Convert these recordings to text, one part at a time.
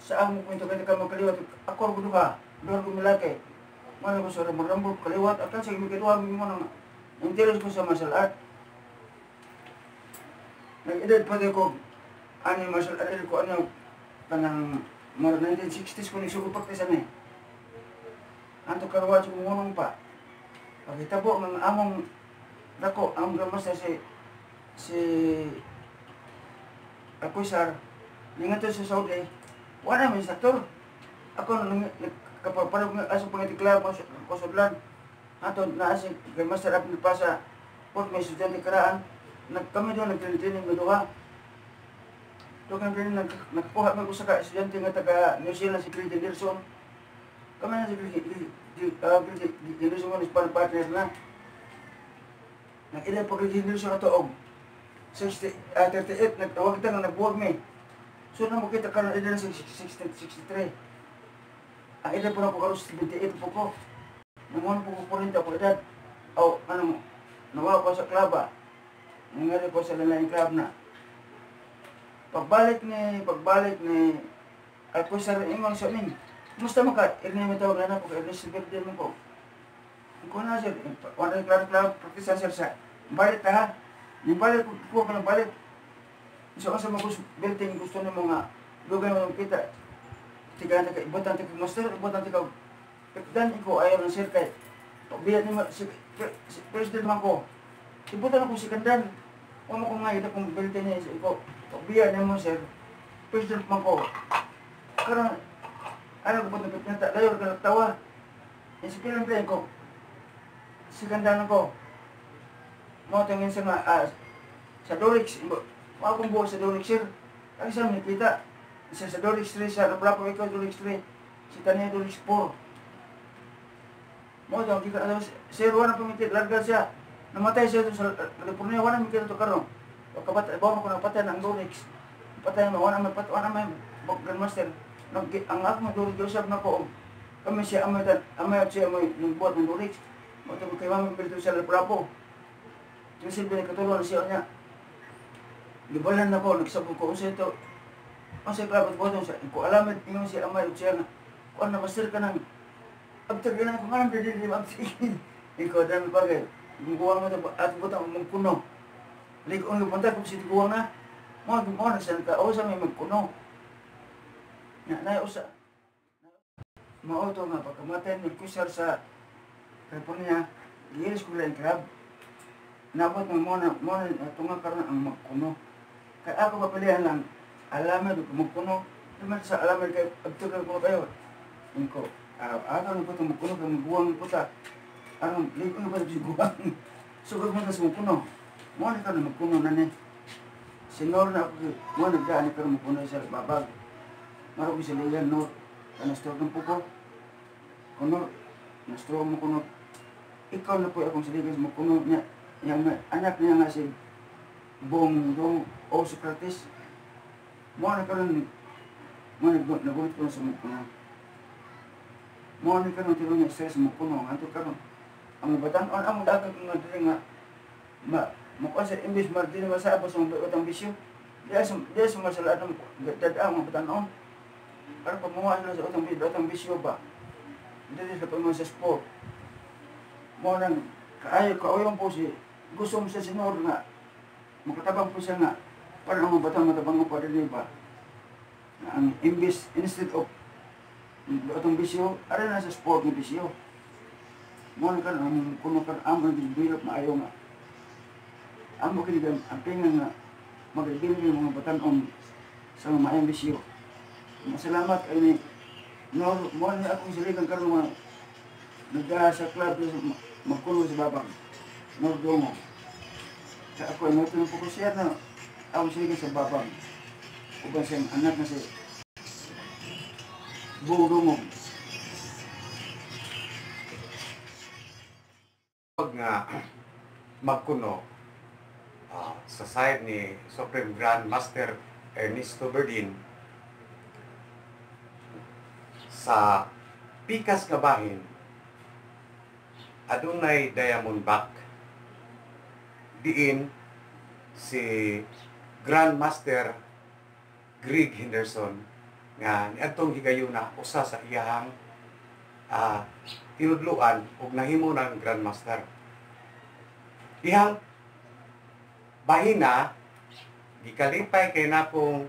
sa amo ko ito kaya ka magkaliwat ako gudo ka doon ko milaki mana ko sa rambol kaliwat akan sa imi kedua mo nang interes ko sa martial art nag-edad pa ko ano yung martial art ko ano kanang more 1960s ko nagsugupak sa ni anto karwa ko ngunong pa pagkitabo ng among dako ang gamasta si ako sir ningato sa Saudi wala may saktor ako kapag aso pangitikla ko sudlan ato na si master up pa sa port may estudyante karaan kami doon nagtraining mo duha doon kami nagkuha ko sa estudyante nga taga New Zealand si Clinton Nelson kami na si Clinton Nelson mo ni partner na nag-edad pa Clinton Nelson na to 38 nagtawag ito nga nagbuwag may so na makita ka na edad 63 ang edad po na po karos 78 po ko namuhan po ko 40 po edad o anong nawa ko sa klaba nangyari ko sa lalaing club na pagbalik ni ako sa ingon sa amin musta maka irni tawag na po kay Ernest Silverde mo ko ko na sir wala club practice sir sa balik ta ha yung balik ko ka ng balik so kasi mag-building gusto ng mga lugar mo kita tiga na kay ibutan tika master ibutan tika dan ko ayaw ng sir kay pagbiyat ni si president man ko ibutan ako si Kandan mo ko nga ito kung building niya ko pagbiyat ni mo sir president man ko karon ano ko pud napita dayon ka tawa si president ko si Kandan ko mo tingin sa nga sa Dorix ako kung buo sa Dorix sir ang isa nakita isa sa Dorix 3 sa Labrapo ikaw Dorix 3 si Tanya Dorix 4 mo daw kika ano sir wala pamitit larga siya namatay siya sa California wala mi kita to karon o kabat bawo ko napatay ang Dorix patay mo wala may Grandmaster ang ako mo Dorix Joseph na ko kami siya amay siya mo yung buhat ng Dorix mo to kay mami pilito sa Labrapo kasi binakatulong siya niya gibalan na ko nagsabog ko sa ito ang sa klabot ko sa ko alamat ingon si amay siya na ko na master ka nang abtag na ko nga dili mabsigin ikaw dami bagay guwang mo at butang magkuno lig on punta ko si guwang na mo na sa ka o sa may magkuno na usa mao to nga pagkamatay ni kusar sa California gilis ko lang crab nabot mo na tunga karon ang magkuno kay ako papilihan lang alaman ko magkuno naman sa alaman kay abtugan ko kayo inko ako na po itong magkuno kay magbuwang puta anong ligo na ba si guwang sugod mo na sa magkuno mo na ka na magkuno na ni sinor na ako mo nagdaan ka na magkuno sa babag maro ko sa liyan no kanastro ng puko kuno nastro mo kuno ikaw na po akong siligas magkuno niya yang anak niya nga si Bong o Socrates mo na karon mo nagulit ko sa mukuno mo na karon tiro niya stress mukuno anto karon ang batan-on ang dagat nga diri nga mo kasi imbis martin masabos ang utang bisyo dia sa masalaan dadaan ang batan-on para pamuha na sa utang bisyo ba dili sa pamana sa sport mo nang kaayo po si gusto mo sa senor nga makatabang po siya nga para ang batang matabang ko rin ba ang instead of itong bisyo aray na sa sport ng bisyo mo na kan ang kuno kan amon bilbilop maayo nga amo kinigang ang pinga nga magiging yung mga batan sa mga maayong bisyo masalamat kay ni no mo na akong siligan karon mga nagda sa club magkuno sa babang Nordongo. Sa ako ay natin po ko siya na ako sige sa babang. Uban siyang anak na si Budongo. Pag nga magkuno sa side ni Supreme Grand Master Ernesto Berdin sa pikas nga bahin adunay Diamondback diin si Grandmaster Greg Henderson nga niadtong higayuna usa sa iyahang tinudluan ug nahimo ng Grandmaster. Iyang bahina gikalipay kay napong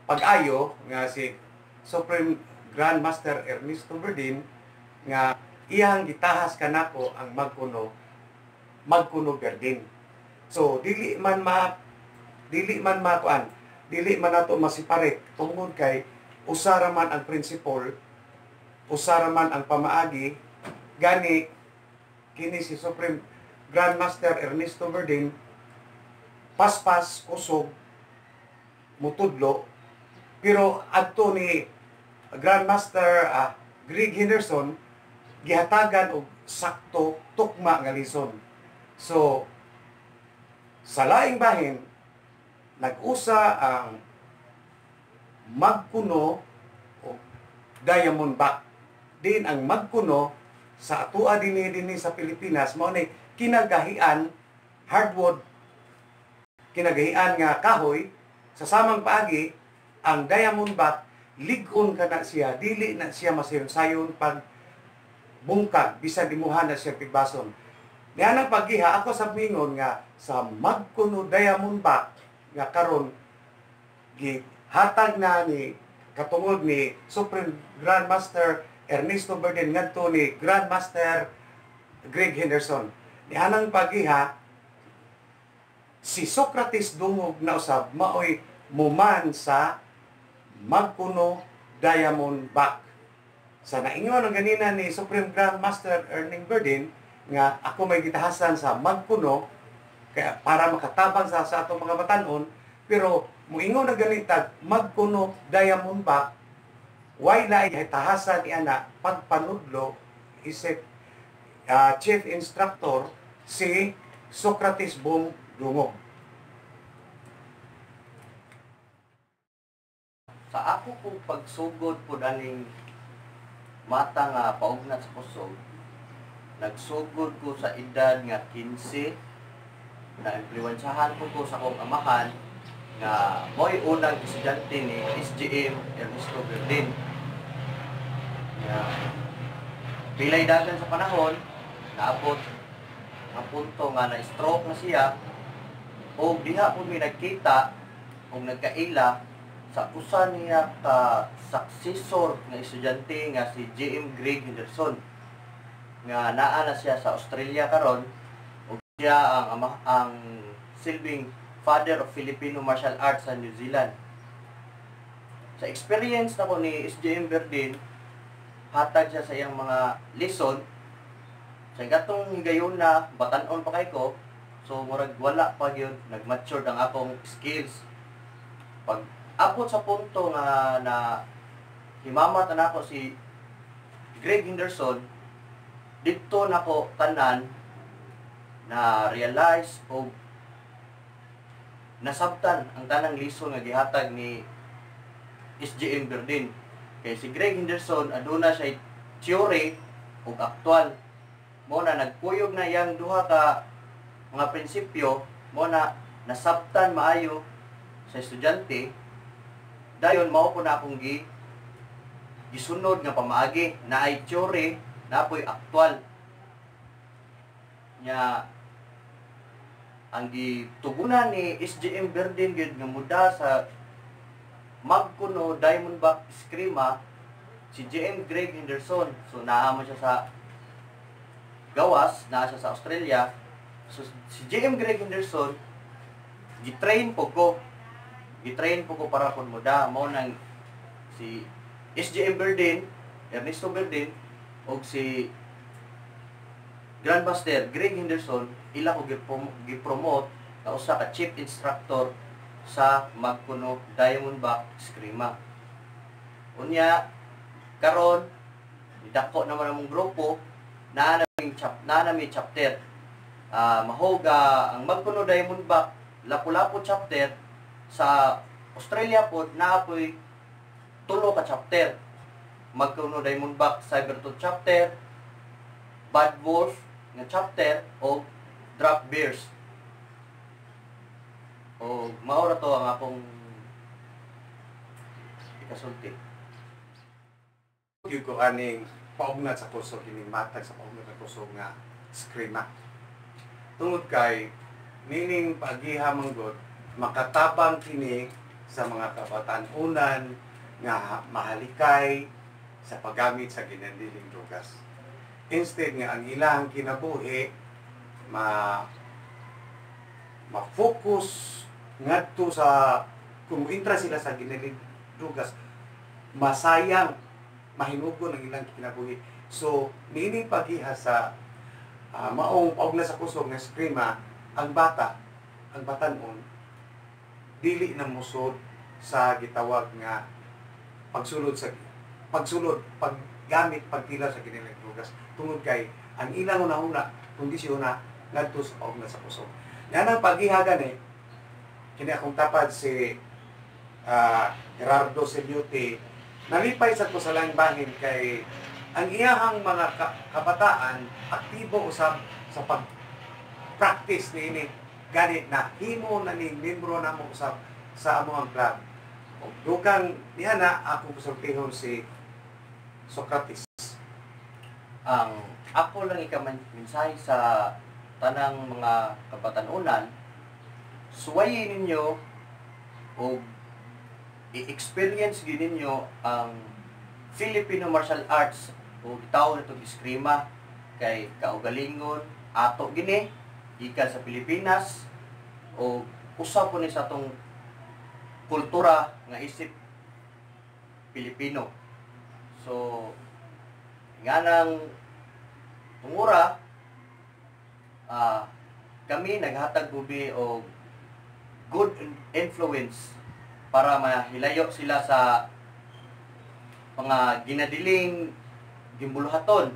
pag-ayo nga si Supreme Grandmaster Ernesto Berdin nga iyang gitahas kanako ang magkuno Berdin. So dili man nato masipare tungod kay usara man ang principal, usara man ang pamaagi, gani kini si Supreme Grandmaster Ernesto Berdin paspas kusog mutudlo, pero adto ni Grandmaster Greg Henderson gihatagan og sakto tukma nga lison. So sa laing bahin nag-usa ang magkuno o Diamondback. Din ang magkuno sa atua dinhi sa Pilipinas mao ni kinagahian hardwood, kinagahian nga kahoy sa samang paagi. Ang Diamondback lig-on kana siya, dili na siya masayon-sayon pag bungkag bisan imuha na siya pigbason. Nianang paggiha ako sa mingon nga sa magkuno Diamondback nga karon gihatag na ni katungod ni Supreme Grandmaster Ernesto Berdin ngadto ni Grandmaster Greg Henderson. Nianang paggiha si Socrates dungog na usab maoy muman sa magkuno Diamondback. Sa naingon ang ganina ni Supreme Grandmaster Erning Berdin nga ako may gitahasan sa magkuno kaya para makatabang sa atong mga batanon, pero muingon na ganitag magkuno Diamondback way na gitahasan niana pagpanudlo isip chief instructor si Socrates Bong Dungog. Sa ako kung pagsugod po daning mata nga paugnat sa kusog, nagsugod ko sa edad nga 15, na impluwensyahan ko sa akong amahan nga mo'y unang estudyante ni SGM Ernesto Berdin. Pilay dagan sa panahon, naabot ang punto nga na-stroke na siya, o diha po may nagkita o nagkaila sa usa niya ka successor nga estudyante nga si J.M. Greg Henderson nga naa na siya sa Australia karon, ug siya ang silbing father of Filipino martial arts sa New Zealand. Sa experience na ko ni SJM Berdin, hatag siya sa iyang mga lesson. Sa gatong higayon na batanon pa kay ko, so murag wala pa gyud nag-mature ang akong skills. Pag abot sa punto nga na himamat na ako si Greg Henderson, dito na ko tanan na realize o nasabtan ang tanang lisod nga gihatag ni SJM Berdin. Kay si Greg Henderson aduna siya theory ug aktual. Mo na nagkuyog na yang duha ka mga prinsipyo, mo na nasabtan maayo sa estudyante. Dayon mao po na akong gisunod nga pamaagi na ay theory na apoy aktual nya. Ang gitugunan ni SJM Berdin gyud nga muda sa magkuno Diamondback Eskrima si J.M. Greg Henderson. So naa mo siya sa gawas, naa siya sa Australia. So si J.M. Greg Henderson gitrain po ko para pud muda mo nang si SJM Berdin, Ernesto Berdin og si Grandmaster Greg Henderson ila ko gi-promote na usa ka chief instructor sa magkuno Diamondback Eskrima. Unya karon dako naman among grupo na nami chapter. Mahoga ang magkuno Diamondback Lapu-Lapu chapter sa Australia pod naapoy 3 ka chapter. Magkuno Diamondback Cybertooth chapter, Bad Wolf nga chapter o Drop Bears. O maura to ang akong ikasulti. Yung ko aning paugnat sa kusog, kining matag sa paugnat sa kusog nga skrima. Tungod kay nining pagiha manggod makatabang kini sa mga kabataan-unan nga mahalikay sa paggamit sa ginandiling drugas. Instead nga ang ilang kinabuhi ma-focus ngadto sa kung interest sila sa ginandiling drugas, masayang mahinugon ang ilang kinabuhi. So nining pagiha sa maong paugna sa kusog nga skrima, ang batanon dili na musod sa gitawag nga paggamit pagpila sa kinilang drugas tungod kay ang ilang una kondisyon na ngadto sa paugna sa kusog. Yan ang pagiha gani kini akong tapad si Gerardo Selyote nalipay sa ko sa bahin kay ang iyahang mga kabataan aktibo usab sa pag-practice niini gani na himo na ning membro namo usab sa among club. O dukang niya na ako kusultihon si Socrates. Ang ako lang ikaminsahe sa tanang mga kabatanunan, suwayin ninyo o i-experience gid ninyo ang Filipino martial arts o gitawag nitong eskrima kay kaugalingon ato gini gikan sa Pilipinas o usa po ni sa atong kultura nga isip Pilipino. So nga nang tungura kami naghatag bubi o good influence para mahilayo sila sa mga ginadiling gimbuluhaton.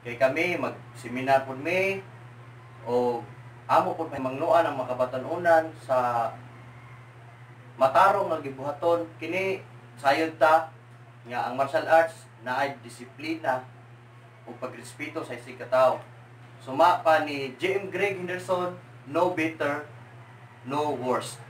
Kay kami mag-seminar po mi o amo po may mangnuan ang makabatanunan sa matarong nga gibuhaton kini sayod ta nga ang martial arts naay disiplina o pagrespeto sa isig katawo. Suma pa ni J.M. Greg Henderson, no better, no worse.